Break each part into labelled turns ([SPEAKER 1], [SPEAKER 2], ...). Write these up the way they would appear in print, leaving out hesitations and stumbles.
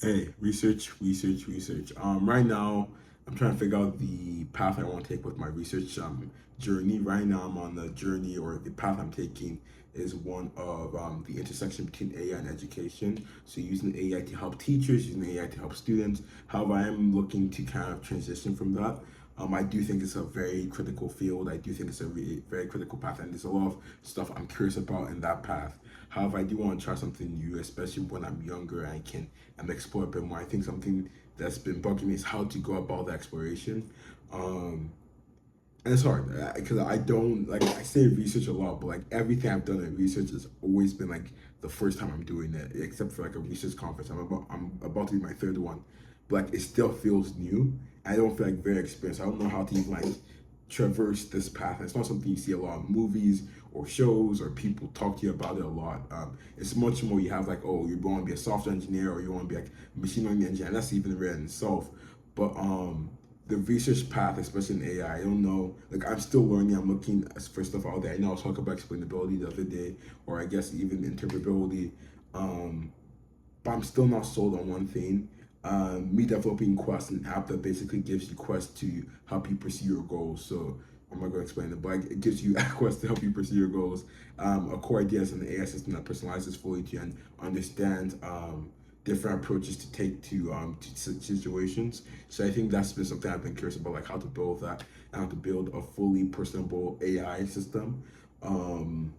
[SPEAKER 1] Hey, research. Right now, I'm trying to figure out the path I want to take with my research journey. Right now, I'm on the journey, or the path I'm taking is one of the intersection between AI and education. So, using AI to help teachers, using AI to help students. However, I am looking to kind of transition from that. I do think it's a very critical field. I do think it's a very critical path, and there's a lot of stuff I'm curious about in that path. However, I do want to try something new, especially when I'm younger and I can explore a bit more. I think something that's been bugging me is how to go about the exploration. Um, and it's hard because I don't like I say research a lot, but like everything I've done in research has always been like the first time I'm doing it, except for like a research conference. I'm about to do my third one, but like it still feels new. I don't feel like very experienced. I don't know how to even like traverse this path. It's not something you see a lot in movies or shows or people talk to you about it a lot. It's much more you have like, oh, you want to be a software engineer or you want to be like a machine learning engineer, and that's even rare in itself. But the research path, especially in AI, I don't know. Like I'm still learning. I'm looking for stuff out there. I know I was talking about explainability the other day, or I guess even interpretability. Um, but I'm still not sold on one thing. Me developing Quest, an app that basically gives you quests to help you pursue your goals. So I'm not going to explain it, but it gives you a quest to help you pursue your goals. A core idea is an AI system that personalizes fully to you and understands different approaches to take to situations. So I think that's been something I've been curious about, like how to build that and how to build a fully personable AI system. Um,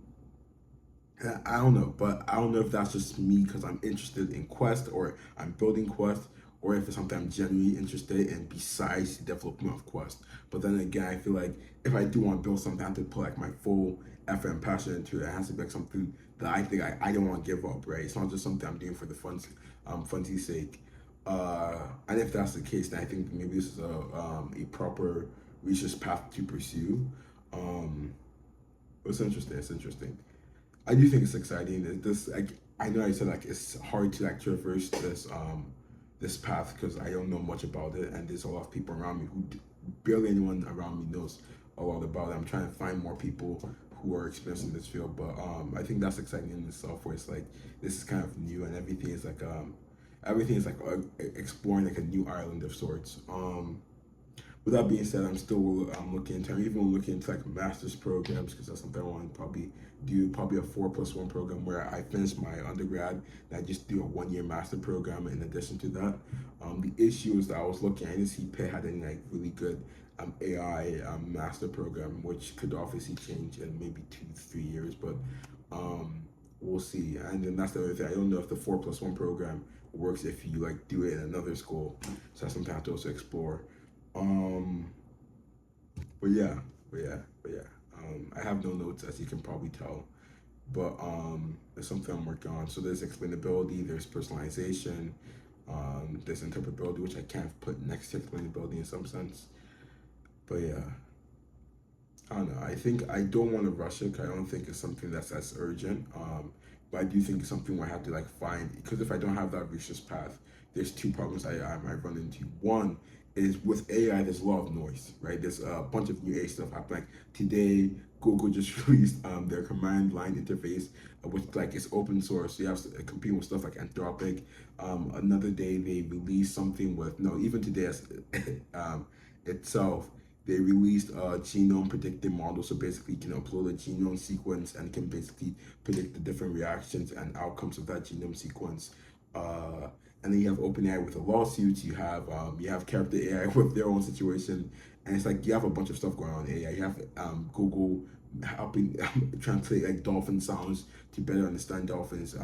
[SPEAKER 1] I don't know, but I don't know if that's just me because I'm interested in Quest or I'm building Quest, or if it's something I'm genuinely interested in besides the development of Quest. But then again, I feel like if I do want to build something, I have to put like my full effort and passion into it. It has to be like something that I think I don't want to give up, right? It's not just something I'm doing for the funsies sake. And if that's the case, then I think maybe this is a proper research path to pursue. Um, it's interesting. It's interesting. I do think it's exciting. This like I know I said like it's hard to like traverse this path because I don't know much about it, and there's a lot of people around me barely anyone around me knows a lot about it. I'm trying to find more people who are experienced in this field, but I think that's exciting in itself. Where it's like this is kind of new, and everything is like exploring like a new island of sorts. With that being said, I'm looking into I'm even looking into like master's programs because that's something I want to probably do probably a 4+1 program where I finish my undergrad and I just do a 1 year master program in addition to that. The issue is that I was looking, I didn't see Pitt had any like really good AI master program, which could obviously change in maybe 2 3 years, but um, we'll see. And then that's the other thing. I don't know if the 4+1 program works if you like do it in another school, so that's something I have to also explore. Um, but yeah, but yeah. I have no notes as you can probably tell, but it's something I'm working on. So there's explainability, there's personalization, there's interpretability, which I can't put next to explainability in some sense. But yeah, I don't know. I think I don't want to rush it 'cause I don't think it's something that's as urgent. But I do think it's something where I have to like find because if I don't have that research path, there's two problems I might run into. One is with AI, there's a lot of noise, right? There's a bunch of new AI stuff happening. Like today, Google just released their command line interface, which like is open source. So you have to compete with stuff like Anthropic. Another day they released something with no, even today itself they released a genome predictive model. So basically, you can upload a genome sequence and can basically predict the different reactions and outcomes of that genome sequence. Uh, and then you have OpenAI with a lawsuit. You have Character AI with their own situation, and it's like you have a bunch of stuff going on in AI. You have Google helping translate like dolphin sounds to better understand dolphins.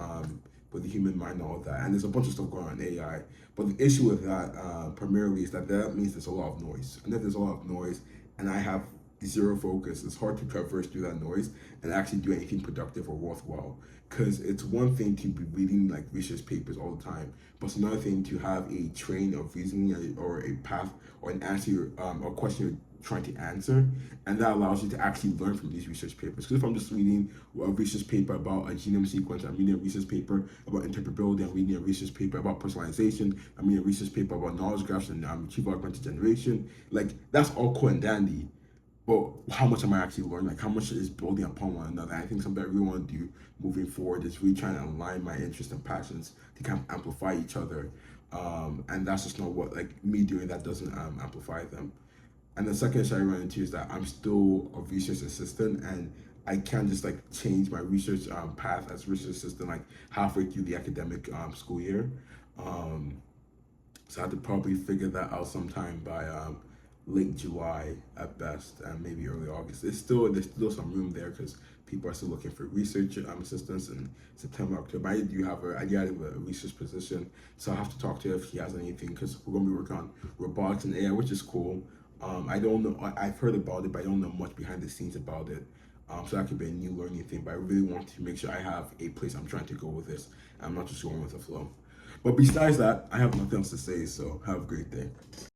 [SPEAKER 1] With the human mind and all of that, and there's a bunch of stuff going on in AI. But the issue with that primarily is that means there's a lot of noise, and if there's a lot of noise, and I have zero focus, it's hard to traverse through that noise and actually do anything productive or worthwhile. Because it's one thing to be reading like research papers all the time, but it's another thing to have a train of reasoning or a path or an answer or question you're trying to answer, and that allows you to actually learn from these research papers. Because if I'm just reading a research paper about a genome sequence, I'm reading a research paper about interpretability, I'm reading a research paper about personalization, I'm reading a research paper about knowledge graphs and retrieval augmented generation. Like that's all cool and dandy, well, how much am I actually learning? Like, how much is building upon one another? I think something I really want to do moving forward is really trying to align my interests and passions to kind of amplify each other. And that's just not what, like, me doing that doesn't amplify them. And the second issue I run into is that I'm still a research assistant, and I can't just like change my research path as research assistant like halfway through the academic school year. Um, so I have to probably figure that out sometime by late July at best, and maybe early August. There's still some room there because people are still looking for research assistants in September, October. I do have a research position, so I have to talk to him if he has anything because we're going to be working on robotics and AI, which is cool. I don't know. I've heard about it, but I don't know much behind the scenes about it. So that could be a new learning thing. But I really want to make sure I have a place I'm trying to go with this. I'm not just going with the flow. But besides that, I have nothing else to say. So have a great day.